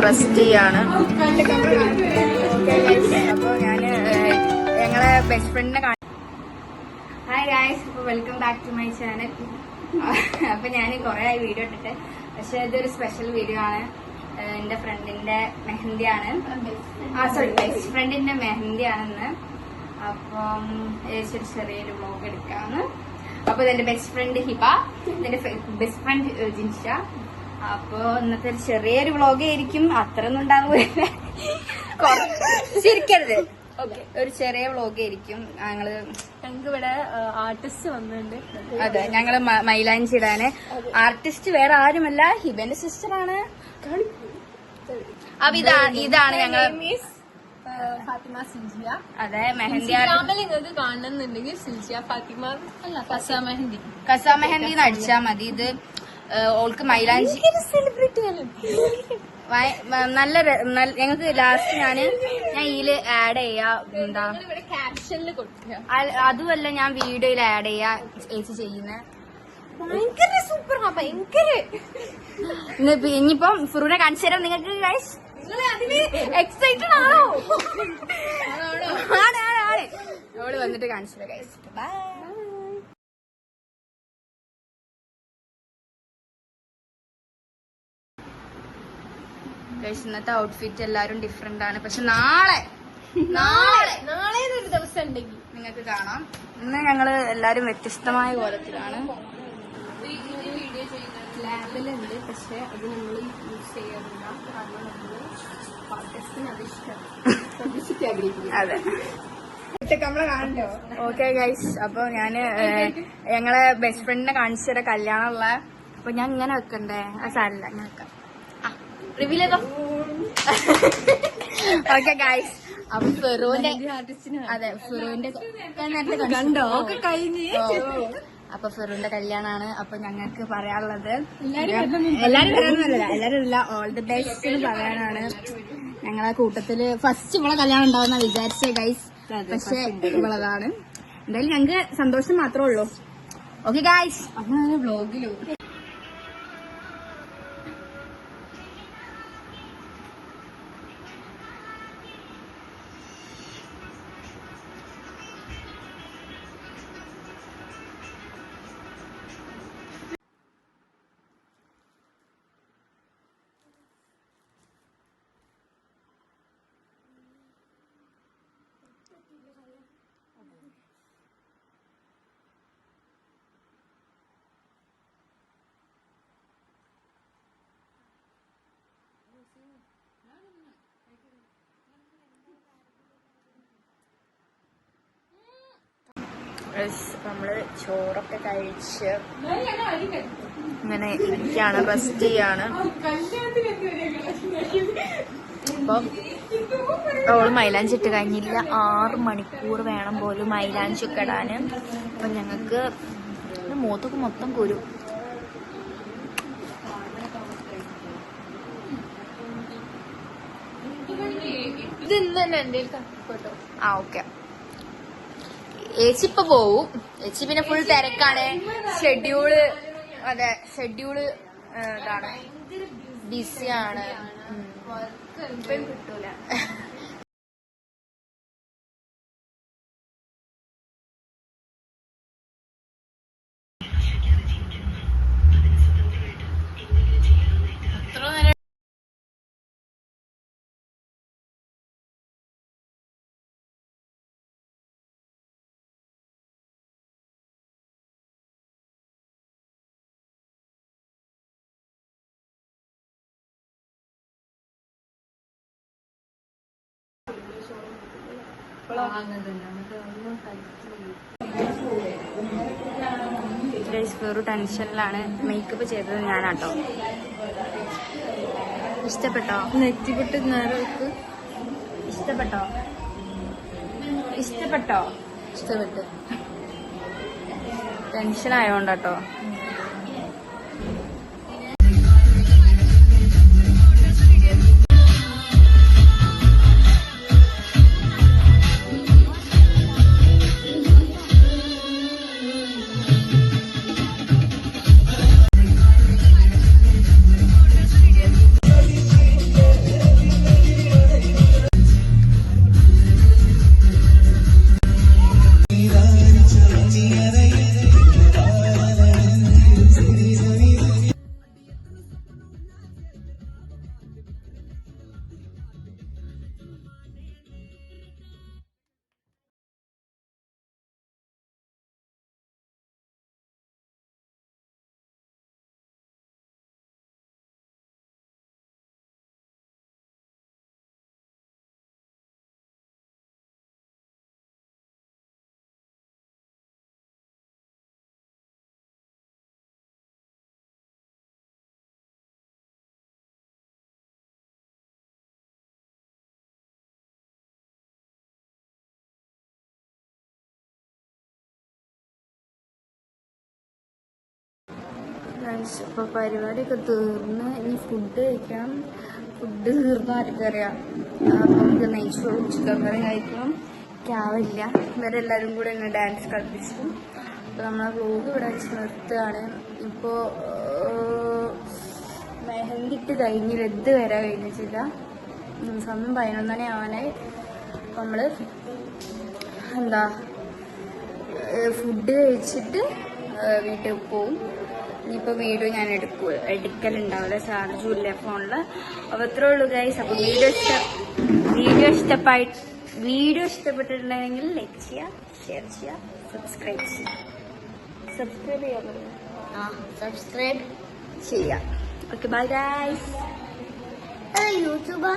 Rest ചെയ്യാണ്. അപ്പോൾ ഞങ്ങളെ ബെസ്റ്റ് ഫ്രണ്ടിനെ ഹായ് ഗായ്സ്, അപ്പോൾ welcome back to my channel. അപ്പോൾ ഞാൻ കുറേ ആയി വീഡിയോ ഇട്ടിട്ട്, പക്ഷെ ഇതൊരു സ്പെഷ്യൽ വീഡിയോ ആണ്. എൻ്റെ ഫ്രണ്ടിന്റെ മെഹന്തിയാണ്, ബെസ്റ്റ് ഫ്രണ്ടിന്റെ മെഹന്തിയാണെന്ന്. അപ്പം ചെറിയൊരു വ്ലോഗ് എടുക്കാന്ന്. അപ്പൊ ഇതെന്റെ ബെസ്റ്റ് ഫ്രണ്ട് ഹിബ, എന്റെ ബെസ്റ്റ് ഫ്രണ്ട് ജിൻഷ. അപ്പൊ ഇന്നത്തെ ഒരു ചെറിയൊരു വ്ലോഗ് ആയിരിക്കും, അത്ര ഒന്നും ഉണ്ടാവില്ല, ചിരിക്കരുത്. ഓക്കെ, ഒരു ചെറിയ വ്ലോഗ് ആയിരിക്കും. ഞങ്ങൾക്ക് ഇവിടെ ആർട്ടിസ്റ്റ് വന്നിട്ടുണ്ട്. അതെ, ഞങ്ങള് മൈലാഞ്ചി ഇടാന് ആർട്ടിസ്റ്റ് വേറെ ആരുമല്ല, ഹിബന്റെ സിസ്റ്ററാണ്. അപ്പൊ ഇതാണ് ഞങ്ങൾ ഫാത്തിമ സിൽജിയ. അതെ, മെഹന്തി നിങ്ങൾക്ക് കാണുന്നുണ്ടെങ്കിൽ സിൽജിയ ഫാത്തിമ അല്ല, കസാ മെഹന്തി അടിച്ചാ മതി. ഇത് ഓൾക്ക് മൈലാഞ്ചി സെലിബ്രിറ്റി നല്ല ഞങ്ങൾക്ക് ലാസ്റ്റ് ഞാൻ ഇതില് ആഡ് ചെയ്യാ, എന്താ ക്യാപ്ഷനിൽ കൊടുക്കുക. അതുമല്ല, ഞാൻ വീഡിയോയിൽ ആഡ് ചെയ്യാ ചേച്ചി ചെയ്യുന്നത്. ഭയങ്കര സൂപ്പറാ, ഭയങ്കര. ഇനിയിപ്പം ഫുറൂനെ കാണിച്ചു തരാം നിങ്ങൾക്ക്. ഗൈസ്, എക്സൈറ്റഡ് ആണോ? ആണ്. ഓള് വന്നിട്ട് കാണിച്ചു തരാം ഗൈസ്. ബൈ. ഗൈസ്, ഇന്നത്തെ ഔട്ട്ഫിറ്റ് എല്ലാരും ഡിഫറെന്റ് ആണ്. പക്ഷെ നാളെ ഒരു ദിവസം ഉണ്ടെങ്കിൽ നിങ്ങൾക്ക് കാണാം. ഇന്ന് ഞങ്ങള് എല്ലാരും വ്യത്യസ്തമായ കോലത്തിലാണ്. ലാബിലുണ്ട്, പക്ഷെ അത് നമ്മൾ യൂസ് ചെയ്യാറില്ല, കാരണം നമ്മള് പാർട്ടിസ്റ്റിന് അത് ഇഷ്ടം. അതെ, ഓക്കെ ഗൈസ്. അപ്പൊ ഞങ്ങളെ ബെസ്റ്റ് ഫ്രണ്ടിനെ കാണിച്ചു തരാം, കല്യാണമുള്ള. അപ്പൊ ഞാൻ ഇങ്ങനെ വെക്കണ്ടേ? ആ സാരില്ല, ഞാൻ വെക്കാം. റിവീൽ ചെയ്തോ. ഓക്കെ ഗൈസ്, അപ്പൊ ഫെറോന്റെ അതെ ഫെറോന്റെ കണ്ടോ കഴിഞ്ഞ്. അപ്പൊ ഫെറൂന്റെ കല്യാണാണ്. അപ്പൊ ഞങ്ങൾക്ക് പറയാനുള്ളത്, എല്ലാരും ഇല്ല, ഓൾ ദി ബെസ്റ്റ് പറയാനാണ്. ഞങ്ങളെ കൂട്ടത്തില് ഫസ്റ്റ് ഇവളെ കല്യാണം ഉണ്ടാവുന്ന വിചാരിച്ചേ ഗൈസ്, പക്ഷെ ഇവളതാണ്. എന്തായാലും ഞങ്ങക്ക് സന്തോഷം മാത്രമേ ഉള്ളൂ. ഓക്കെ ഗൈസ്, അപ്പൊ വ്ലോഗിലോ നമ്മള് ചോറൊക്കെ കഴിച്ച് ഇങ്ങനെ ഇരിക്കാണ്, റെസ്റ്റ് ചെയ്യാണ്. അപ്പം അവള് മൈലാഞ്ചി ഇട്ട് കഴിഞ്ഞില്ല, 6 മണിക്കൂർ വേണം പോലും മൈലാഞ്ചി ഒക്കെ ഇടാന്. അപ്പൊ ഞങ്ങക്ക് മുഖത്തൊക്കെ മൊത്തം കുരു. ഇത് ഇന്ന് തന്നെ എന്റെ ആ ഓക്കെ. ഏച്ചി ഇപ്പൊ പോവും, ഏച്ചി പിന്നെ ഫുൾ തിരക്കാണ്. ഷെഡ്യൂള് ഇതാണ്, ബിസിയാണ്. കിട്ടൂല. ഒരു ടെൻഷനിലാണ്. മേക്കപ്പ് ചെയ്തത് ഞാനാട്ടോ. ഇഷ്ടപ്പെട്ടോ? നെറ്റിപ്പെട്ട് നേരെ ഇഷ്ടപ്പെട്ടോ? ഇഷ്ടപ്പെട്ട് ടെൻഷൻ ആയോണ്ടാട്ടോ. ഇപ്പൊ പരിപാടിയൊക്കെ തീർന്ന് ഇനി ഫുഡ് കഴിക്കണം. ഫുഡ് തീർന്ന് ആർക്കറിയാം. അപ്പൊ നമുക്ക് നെയ്ച്ചോറും ചിക്കൻ കറി കഴിക്കണം. ആവില്ല. ഇവരെല്ലാവരും കൂടെ ഇങ്ങനെ ഡാൻസ് കളിപ്പിച്ചു. അപ്പോൾ നമ്മളെ വ്ലോഗ് ഇവിടെ വെച്ച് നിർത്തുകയാണ്. ഇപ്പോൾ മെഹന്തി ഇട്ട് കഴിഞ്ഞില്ല, ഇത് വരാൻ കഴിഞ്ഞിട്ടില്ല. സമയം 11 ആവാനായി. നമ്മൾ എന്താ ഫുഡ് കഴിച്ചിട്ട് വീട്ടിൽ പോവും. ഇനിയിപ്പോൾ വീഡിയോ ഞാൻ എടുക്കലുണ്ടാവില്ല, ചാർജും ഇല്ല ഫോണിൽ. അപ്പോൾ അത്രേ ഉള്ളൂ ഗൈസ്. അപ്പോൾ വീഡിയോ ഇഷ്ടപ്പെട്ടിട്ടുണ്ടെങ്കിൽ ലൈക്ക് ചെയ്യുക, ഷെയർ ചെയ്യുക, സബ്സ്ക്രൈബ് ചെയ്യുക. Okay bye guys. യൂട്യൂബർ